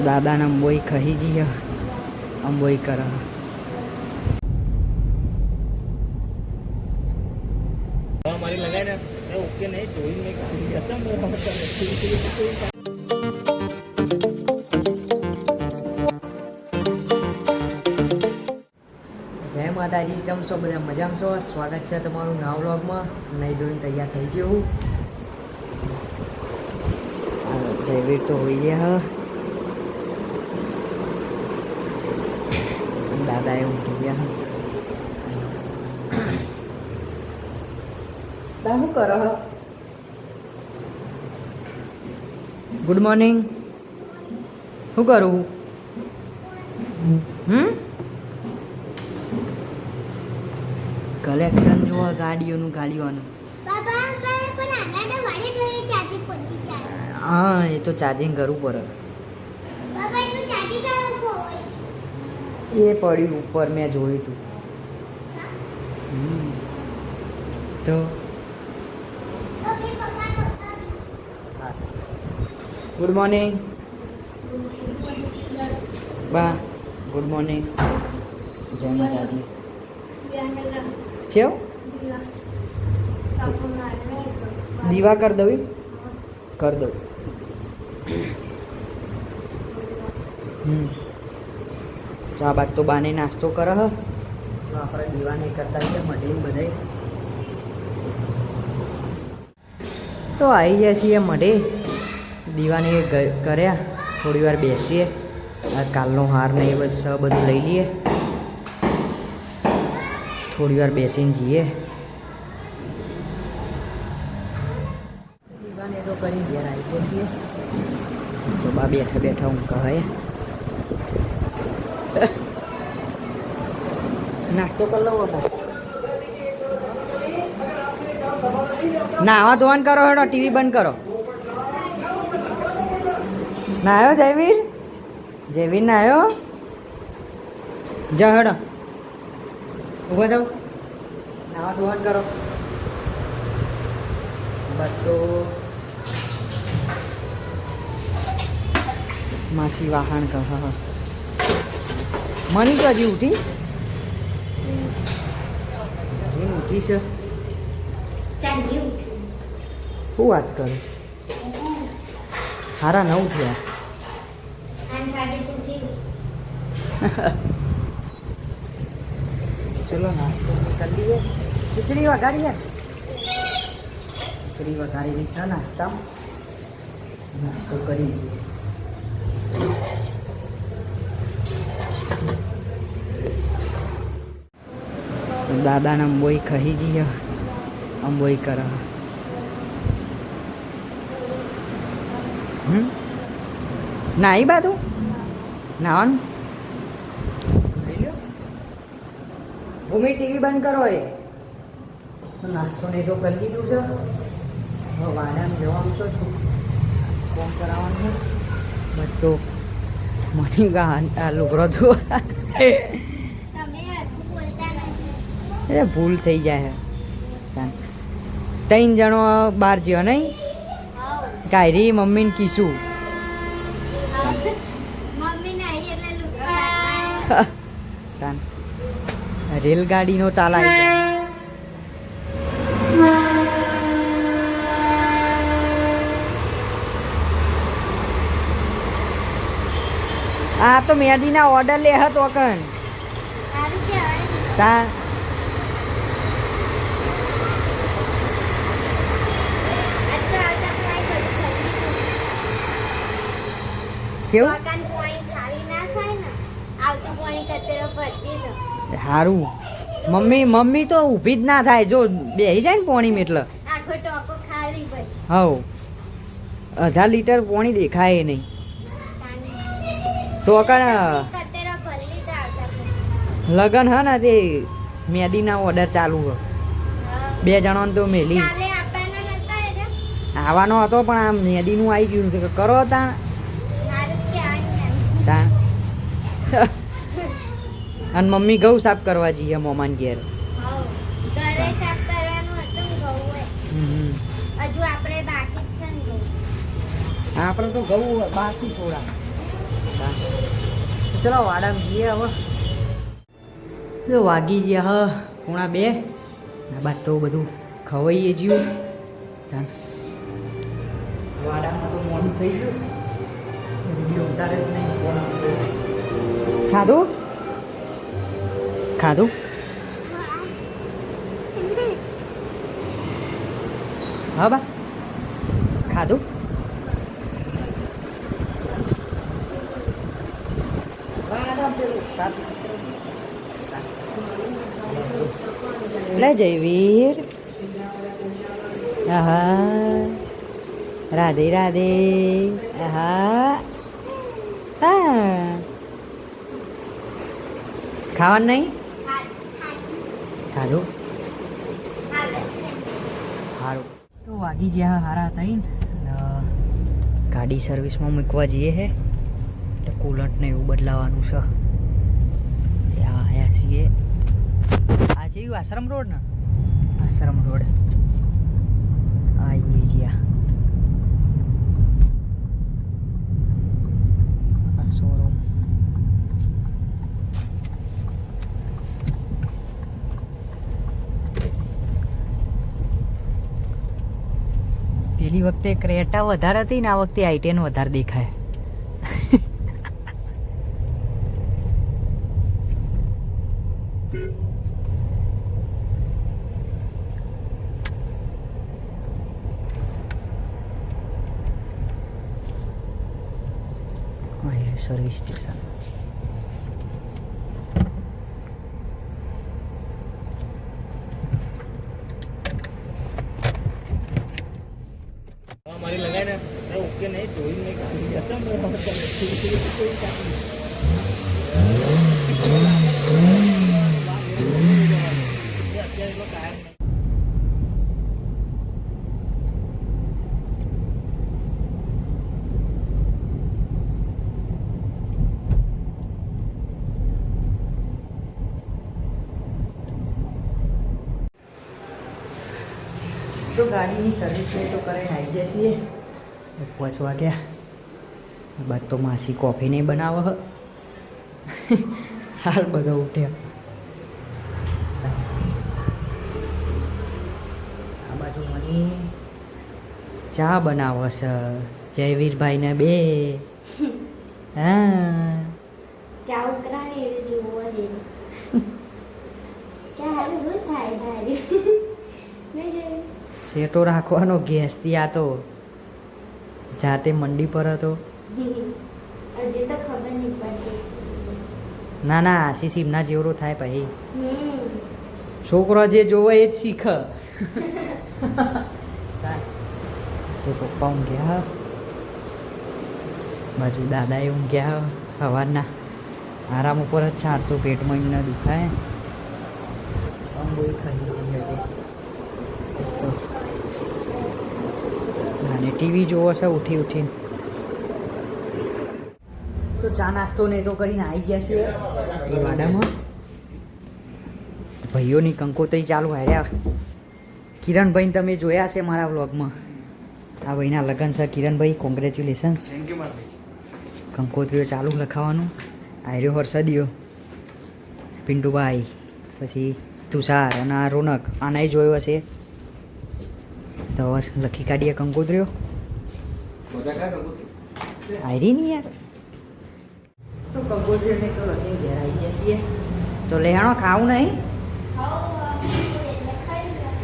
દાદાને અંબોઈ ખહી જઈએ અંબોઈ કરે हमारी लगाए ना ओके नहीं कोई नहीं જય માતાજી ચમશો બધા મજામાં છો સ્વાગત છે તમારું નવા વ્લોગમાં નહીં ધોઈને તૈયાર થઈ ગયો હું જયવીર તો હોઈ ગયા દાદાએ ઉઠી ગયા દા શું કરો ગુડ મોર્નિંગ શું કરું કલેક્શન જુઓ ગાડીઓનું હા એ તો ચાર્જિંગ કરવું પડે એ પડ્યું ઉપર મેં જોયું હતું તો ગુડ મોર્નિંગ બા ગુડ મોર્નિંગ જય માતાજી ચેવ દીવા કરી દઉં કરી દઉં ચા બાદ તો બાને નાસ્તો કરે હ તો આપણે દીવા નહીં કરતા છીએ મઢે બધે તો આવી ગયા છીએ મઢે દીવાને કર્યા થોડી વાર બેસીએ કાલનો હાર ને એ બધું લઈ લઈએ થોડી વાર બેસીને જઈએ દીવાને તો કરી ઘેર આવી છીએ તો બા બેઠા બેઠા હું કહે નાસ્તો કરી લઉં નાવા ધોવાનું કરો હેડો ટીવી બંધ કરો ના આવ્યો જયવીર ના આવ્યો જા હેડો ઉભા થાવ નાવા ધોવાનું કરો બધો માસી વાહણ કહ મની તો હજી ઉઠી ઉઠી છે શું વાત કરું હારા નવ થયા ચલો નાસ્તો કરી લઈએ ખીચડી વઘારીએ ખીચડી વઘારી છે નાસ્તો કરી લઈએ દાદાને અંબોઈ ખહી જઈએ અંબોઈ કરે નાઈ બાતું નાવાનું ભૂમિ ટીવી બંધ કરો એ નાસ્તો ને તો કરી દીધું છે હવે વાડામાં જવાનું છે ફોન કરાવવાનું બધો મની આ લુગરો તો ભૂલ થઈ જાય ત્રણ જણો બહાર જ્યો નહીં કાયરી મમ્મી ને કીશું રેલગાડીનો તાલ આવી જાય આ તો મેદીના ઓર્ડર લે હતો કન તા સારું મમ્મી તો ઊભી જ ના થાય જો બેસી જાય ને પોણીમાં એટલે હવ 1000 લીટર પોણી દેખાય નહીં તો લગન હ ને તે મેદીના ઓર્ડર ચાલુ હ 2 જણોને તો મેલી આવવાનો હતો પણ આ મેદીનું આવી ગયું કરો તાણ અને મમ્મી ઘઉં સાફ કરવા જઈએ મોમાન ઘેર આપણે તો ઘઉં બાકી થોડા તો ચલો વાડામાં જઈએ હવે. તો વાગી ગયા 1:30. આ બાદ તો બધું ખવાઈએ જ્યું. વાડામાં તો મોડું થઈ ગયું. વિડીયો ઉતારે જ નહીં. ખાધું ખાધું હા બા ખાધું. લે જયવીર. આહા રાધે રાધે. આહા હા ખાવાનું નહીં. ખાધું સારું. તો વાગી જ્યાં હારા થઈને ગાડી સર્વિસમાં મૂકવા જઈએ હે એટલે કુલન્ટ ને એવું બદલાવાનું છે. ત્યાં આવ્યા છીએ. આ જેવું આશ્રમ રોડ ને આશ્રમ રોડ આવીએ જ્યાં શોરૂમ. પેલી વખતે ક્રેટા વધારે હતી ને આ વખતે i10 વધારે દેખાય. Service station. हमारी लगाए ना ओके नहीं कोई नहीं काफी जाता मैं તો ગાડીની સર્વિસ તો કરીને આવી જાય છીએ. 5 વાગ્યા. બાદ તો માસી કોફી નહીં બનાવે. હાલ બધા ઉઠ્યા. આ બાજુ મને ચા બનાવે છે જયવીરભાઈને બે. હા ચા ઉકરાણી જોવો દે ક્યાં હારું દૂધ થાય હારી નહીં સેટો રાખવાનો ગેસથી. આ તો જાતે મંડી પર હતો. હજી તો ખબર નહીં પડતી. ના ના આશીષ એમના જેવડો થાય પછી. છોકરો જે જોવે એ જ શીખ. તો પપ્પા ઊંઘ્યા. બાજુ દાદાએ ઊંઘ્યા સવારના. આરામ ઉપર જ છાર તો પેટમાં એમને દુખાય. અંબો ખાઈ જઈએ તો અને ટીવી જોવો છે ઉઠી ઉઠીને. તો ચા નાસ્તો ને તો કરીને આવી જશે એ વાડામાં. ભાઈઓની કંકોત્રી ચાલુ હાર્યા. કિરણભાઈને તમે જોયા છે મારા વ્લોગમાં. આ ભાઈના લગ્ન છે. કિરણભાઈ કોંગ્રેચ્યુલેશન્સ. थैंक यू मार કંકોત્રીઓ ચાલુ લખાવાનું. આર્યો હર્ષદીઓ, પિન્ટુભાઈ, પછી તુષાર અને આ રોનક. આનાય જોયો હશે તો લખી કાઢીએ કંકોત્રીઓ. આયરી નહીં યાર. તો કંકોત્રીઓ ને તો લખીને ઘેર આવી ગયા છીએ. તો લેહાણો ખાવું નહીં.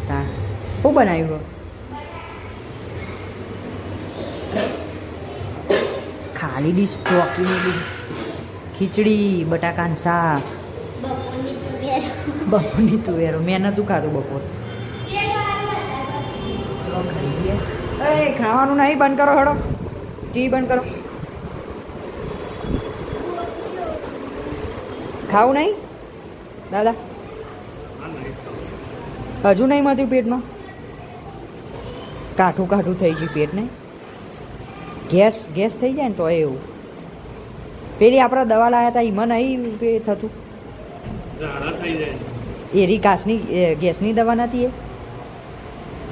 તા શું બનાવ્યું? ખાલી ડીશ ચોકીની ખીચડી, બટાકાનું શાક, બપોરની તુવેરો. મેં નહોતું ખાધું બપોર. ચલો ખાઈ લઈએ. એ ખાવાનું નહીં, બંધ કરો. હળો ટીવી બંધ કરો. ખાવું નહીં દાદા? હજુ નહીં મળ્યું પેટમાં? કાઠું કાઠું થઈ ગયું પેટ ને. ગેસ થઈ જાય ને તો એવું. પેલી આપણે દવા લાવ્યા હતા એમાં નહીં થતું? એરી ગેસની દવા નથી એ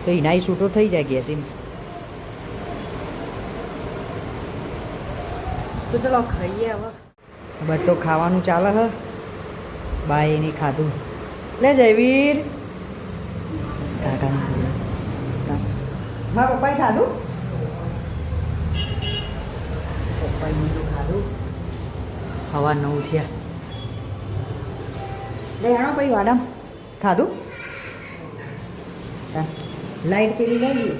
તો એનાય છૂટો થઈ જાય ગેસ. એમ તો ચલો ખાઈએ હવે બસ તો ખાવાનું ચાલે હ બાય નહીં ખાધું લે જયવીર કાકાનું મારા પપ્પાએ ખાધું પપ્પાએ બીજું ખાધું હવા 9 થયા લે હેણો પછી વાડામ ખાધું લાઈટ પેલી લઈ ગઈ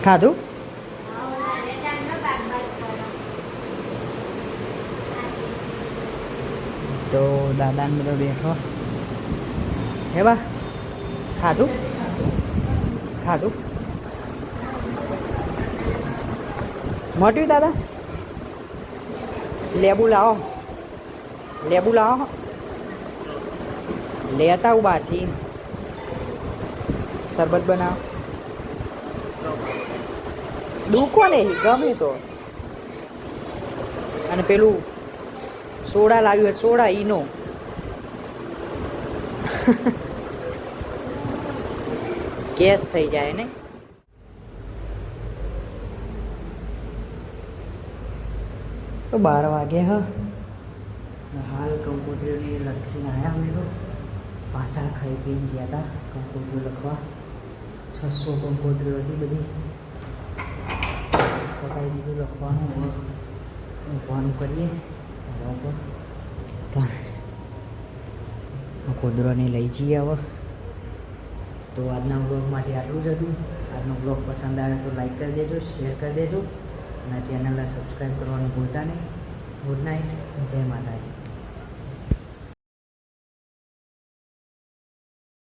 ખાધું તો દાદાને બધો બેઠો હે બા ખાધું ખાધું મોટ્યું દાદા લેબુ લાવો લેતા આવું બહારથી શરબત બનાવો દુખો ને ગમે તો અને પેલું સોડા લાવ્યું હોય સોડા ઈનો ગેસ થઈ જાય ને તો 12 વાગે હાલ કંકોત્રીઓને લખીને આવ્યા અમે તો પાછા ખાઈ પીને ગયા હતા કંકોત્રીઓ લખવા 600 કંકોત્રીઓ હતી બધી પતાવી દીધું લખવાનું ઊંઘવાનું કરીએ કોદરાને લઈ જઈએ હવે તો આજના બ્લોગ માટે આટલું જ હતું આજનો બ્લોગ પસંદ આવે તો લાઈક કરી દેજો શેર કરી દેજો અને ચેનલને સબસ્ક્રાઈબ કરવાનું ભૂલતા નહીં ગુડ નાઇટ જય માતાજી